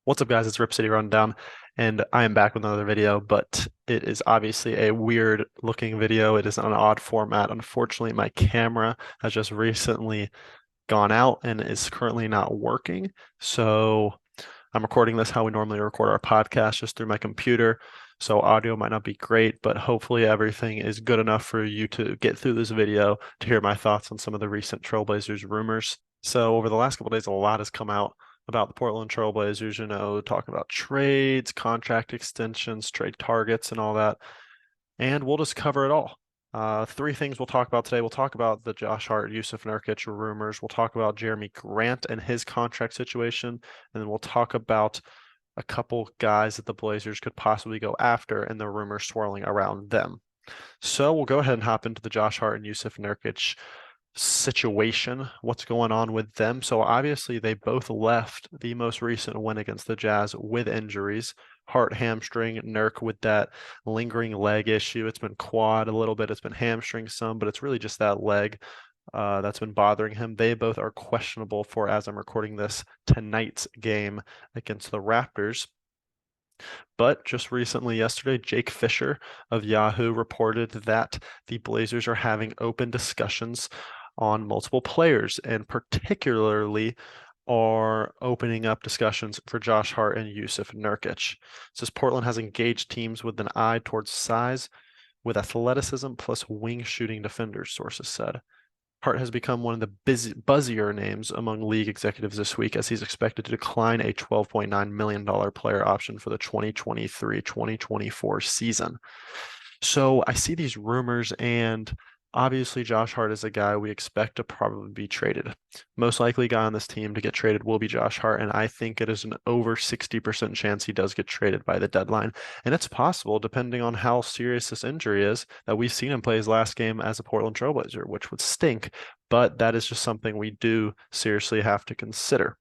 What's up, guys? It's Rip City Rundown, and I am back with another video, but it is obviously a weird looking video. It is an odd format. Unfortunately, my camera has just recently gone out and is currently not working. So I'm recording this how we normally record our podcast, just through my computer. So audio might not be great, but hopefully everything is good enough for you to get through this video to hear my thoughts on some of the recent Trailblazers rumors. So over the last couple of days, a lot has come out about the Portland Trailblazers, talking about trades, contract extensions, trade targets, and all that. And we'll just cover it all. Three things we'll talk about today. We'll talk about the Josh Hart, Jusuf Nurkic rumors. We'll talk about Jerami Grant and his contract situation. And then we'll talk about a couple guys that the Blazers could possibly go after and the rumors swirling around them. So we'll go ahead and hop into the Josh Hart and Jusuf Nurkic situation, what's going on with them. So obviously they both left the most recent win against the Jazz with injuries. Hart hamstring, Nurk with that lingering leg issue. It's been quad a little bit, it's been hamstring some, but it's really just that leg that's been bothering him. They both are questionable for, as I'm recording this, tonight's game against the Raptors. But just recently, yesterday, Jake Fisher of Yahoo reported that the Blazers are having open discussions on multiple players, and particularly are opening up discussions for Josh Hart and Jusuf Nurkic. It says Portland has engaged teams with an eye towards size, with athleticism plus wing shooting defenders, sources said. Hart has become one of the buzzier names among league executives this week, as he's expected to decline a $12.9 million player option for the 2023-2024 season. So I see these rumors, and obviously Josh Hart is a guy we expect to probably be traded. Most likely guy on this team to get traded will be Josh Hart, and I think it is an over 60% chance he does get traded by the deadline. And it's possible, depending on how serious this injury is, that we've seen him play his last game as a Portland Trailblazer, which would stink, but that is just something we do seriously have to consider.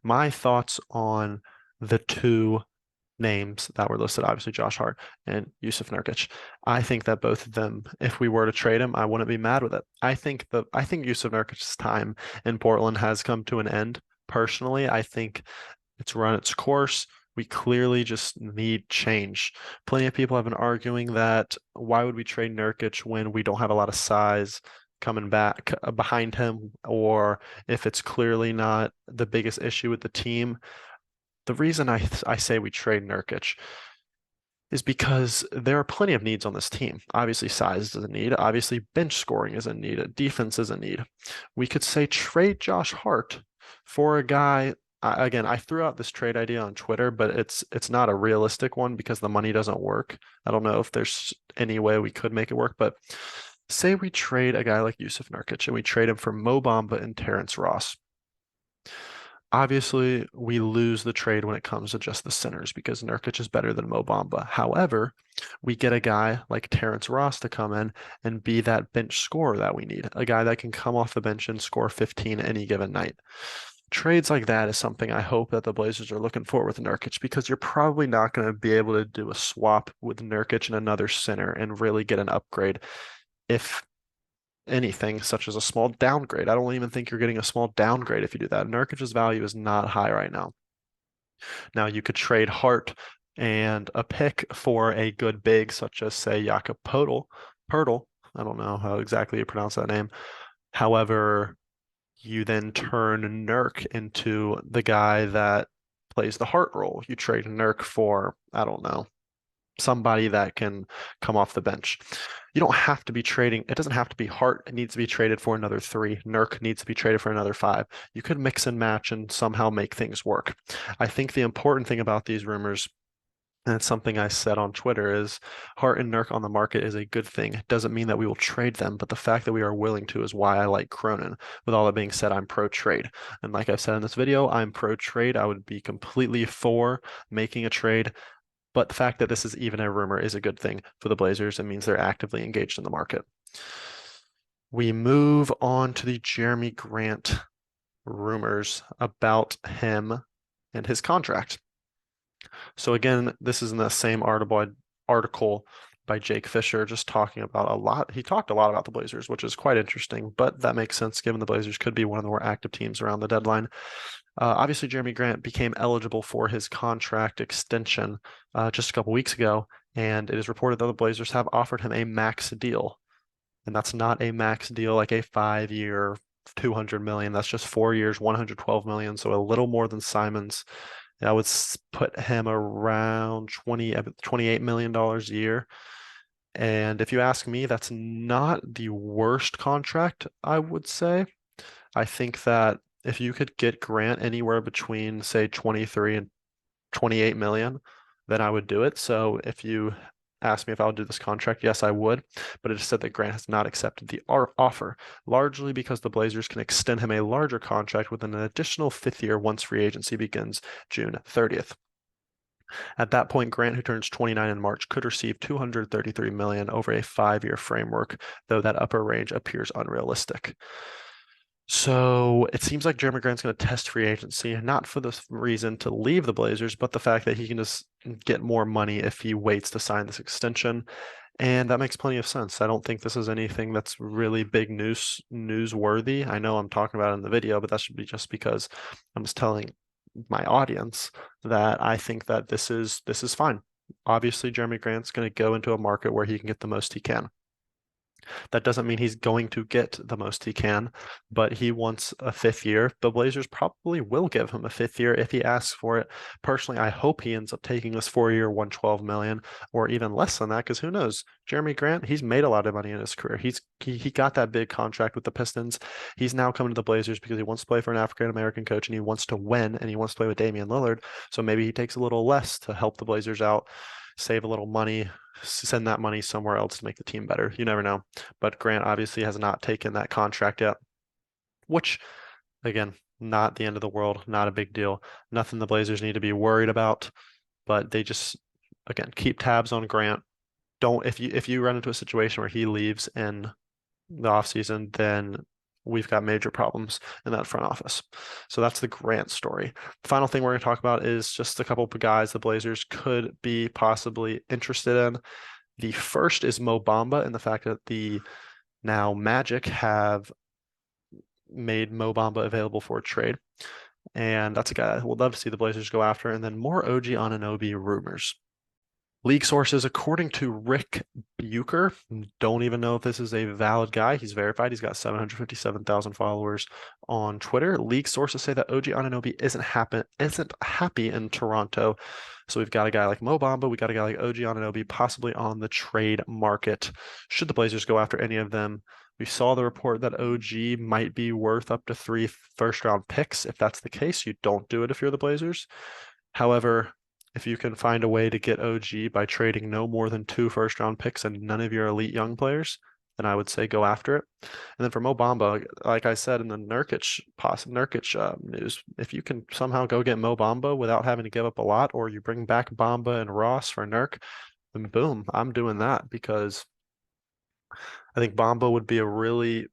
My thoughts on the two names that were listed, obviously Josh Hart and Jusuf Nurkic. I think that both of them, if we were to trade him, I wouldn't be mad with it. I think Jusuf Nurkic's time in Portland has come to an end. Personally, I think it's run its course. We clearly just need change. Plenty of people have been arguing that why would we trade Nurkic when we don't have a lot of size coming back behind him, or if it's clearly not the biggest issue with the team. The reason I say we trade Nurkic is because there are plenty of needs on this team. Obviously, size is a need. Obviously, bench scoring is a need. Defense is a need. We could say trade Josh Hart for a guy. Again, I threw out this trade idea on Twitter, but it's not a realistic one because the money doesn't work. I don't know if there's any way we could make it work, but say we trade a guy like Jusuf Nurkic and we trade him for Mo Bamba and Terrence Ross. Obviously, we lose the trade when it comes to just the centers because Nurkic is better than Mo Bamba. However, we get a guy like Terrence Ross to come in and be that bench scorer that we need, a guy that can come off the bench and score 15 any given night. Trades like that is something I hope that the Blazers are looking for with Nurkic, because you're probably not going to be able to do a swap with Nurkic and another center and really get an upgrade, if anything, such as a small downgrade. I don't even think you're getting a small downgrade if you do that. Nurkic's value is not high right now. Now you could trade Hart and a pick for a good big, such as say Jakob Poeltl. I don't know how exactly you pronounce that name. However, you then turn Nurk into the guy that plays the Hart role. You trade Nurk for, I don't know, somebody that can come off the bench. You don't have to be trading. It doesn't have to be Hart. It needs to be traded for another 3. Nurk needs to be traded for another 5. You could mix and match and somehow make things work. I think the important thing about these rumors, and it's something I said on Twitter, is Hart and Nurk on the market is a good thing. It doesn't mean that we will trade them, but the fact that we are willing to is why I like Cronin. With all that being said, I'm pro trade. And like I've said in this video, I'm pro trade. I would be completely for making a trade. But the fact that this is even a rumor is a good thing for the Blazers. It means they're actively engaged in the market. We move on to the Jerami Grant rumors about him and his contract. So again, this is in the same article by Jake Fisher, just talking about a lot. He talked a lot about the Blazers, which is quite interesting, but that makes sense given the Blazers could be one of the more active teams around the deadline. Obviously, Jerami Grant became eligible for his contract extension just a couple weeks ago, and it is reported that the Blazers have offered him a max deal. And that's not a max deal like a 5 year, 200 million. That's just 4 years, 112 million. So a little more than Simon's. I would put him around 28 million dollars a year. And if you ask me, that's not the worst contract, I would say. I think that if you could get Grant anywhere between, say, 23 and 28 million, then I would do it. So if you ask me if I would do this contract, yes, I would. But it is said that Grant has not accepted the offer, largely because the Blazers can extend him a larger contract with an additional fifth year once free agency begins June 30th. At that point, Grant, who turns 29 in March, could receive 233 million over a 5 year framework, though that upper range appears unrealistic. So it seems like Jerami Grant's going to test free agency, not for the reason to leave the Blazers, but the fact that he can just get more money if he waits to sign this extension. And that makes plenty of sense. I don't think this is anything that's really big newsworthy. I know I'm talking about it in the video, but that should be just because I'm just telling my audience that I think that this is fine. Obviously, Jerami Grant's going to go into a market where he can get the most he can. That doesn't mean he's going to get the most he can, but he wants a fifth year. The Blazers probably will give him a fifth year if he asks for it. Personally, I hope he ends up taking this 4 year, 112 million, or even less than that, because who knows? Jerami Grant, he's made a lot of money in his career. He got that big contract with the Pistons. He's now coming to the Blazers because he wants to play for an African American coach and he wants to win and he wants to play with Damian Lillard. So maybe he takes a little less to help the Blazers out, save a little money, send that money somewhere else to make the team better. You never know. But Grant obviously has not taken that contract yet, which, again, not the end of the world, not a big deal. Nothing the Blazers need to be worried about, but they just, again, keep tabs on Grant. Don't if you run into a situation where he leaves in the offseason, then we've got major problems in that front office. So that's the Grant story. The final thing we're going to talk about is just a couple of guys the Blazers could be possibly interested in. The first is Mo Bamba and the fact that the now Magic have made Mo Bamba available for a trade. And that's a guy we'll love to see the Blazers go after. And then more OG Anunoby rumors. League sources, according to Rick Bucher, don't even know if this is a valid guy. He's verified. He's got 757,000 followers on Twitter. League sources say that OG Anunoby isn't happy in Toronto. So we've got a guy like Mo Bamba, we got a guy like OG Anunoby possibly on the trade market. Should the Blazers go after any of them? We saw the report that OG might be worth up to 3 first-round picks. If that's the case, you don't do it if you're the Blazers. However, if you can find a way to get OG by trading no more than 2 first-round picks and none of your elite young players, then I would say go after it. And then for Mo Bamba, like I said in the Nurkic news, if you can somehow go get Mo Bamba without having to give up a lot, or you bring back Bamba and Ross for Nurk, then boom, I'm doing that because I think Bamba would be a really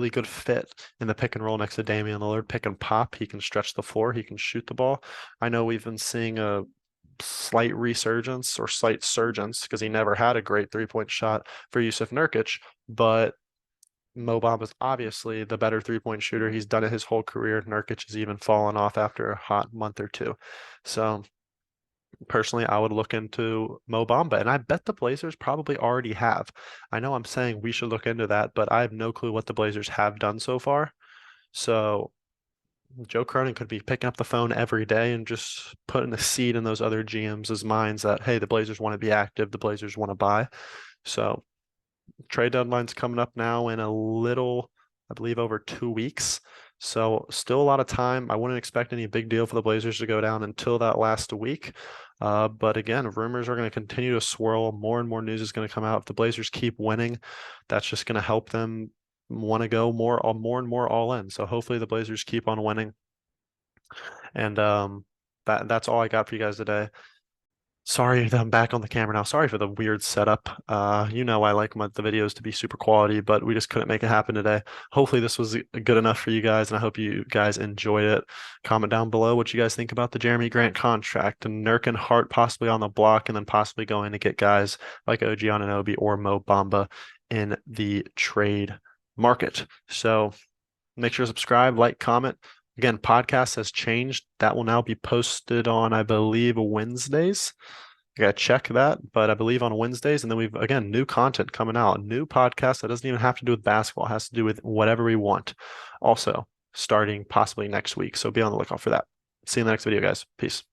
good fit in the pick and roll next to Damian Lillard. Pick and pop. He can stretch the floor. He can shoot the ball. I know we've been seeing a slight resurgence or slight surgence because he never had a great 3-point shot for Jusuf Nurkic, but Mo Bamba's obviously the better 3-point shooter. He's done it his whole career. Nurkic has even fallen off after a hot month or two. So personally, I would look into Mo Bamba, and I bet the Blazers probably already have. I know I'm saying we should look into that, but I have no clue what the Blazers have done so far. So Joe Cronin could be picking up the phone every day and just putting a seed in those other GMs' minds that, hey, the Blazers want to be active, the Blazers want to buy. So trade deadline's coming up now in a little, I believe, over 2 weeks. So still a lot of time. I wouldn't expect any big deal for the Blazers to go down until that last week. But again, rumors are going to continue to swirl. More and more news is going to come out. If the Blazers keep winning, that's just going to help them want to go more and more all in. So hopefully the Blazers keep on winning. And that's all I got for you guys today. Sorry that I'm back on the camera now. Sorry for the weird setup. I like the videos to be super quality, but we just couldn't make it happen today. Hopefully this was good enough for you guys, and I hope you guys enjoyed it. Comment down below what you guys think about the Jerami Grant contract and Nurk and Hart possibly on the block, and then possibly going to get guys like OG Anunoby or Mo Bamba in the trade market. So make sure to subscribe, like, comment. Again, podcast has changed. That will now be posted on, I believe, Wednesdays. I gotta check that, but I believe on Wednesdays. And then we've, again, new content coming out, new podcast that doesn't even have to do with basketball, it has to do with whatever we want. Also, starting possibly next week. So be on the lookout for that. See you in the next video, guys. Peace.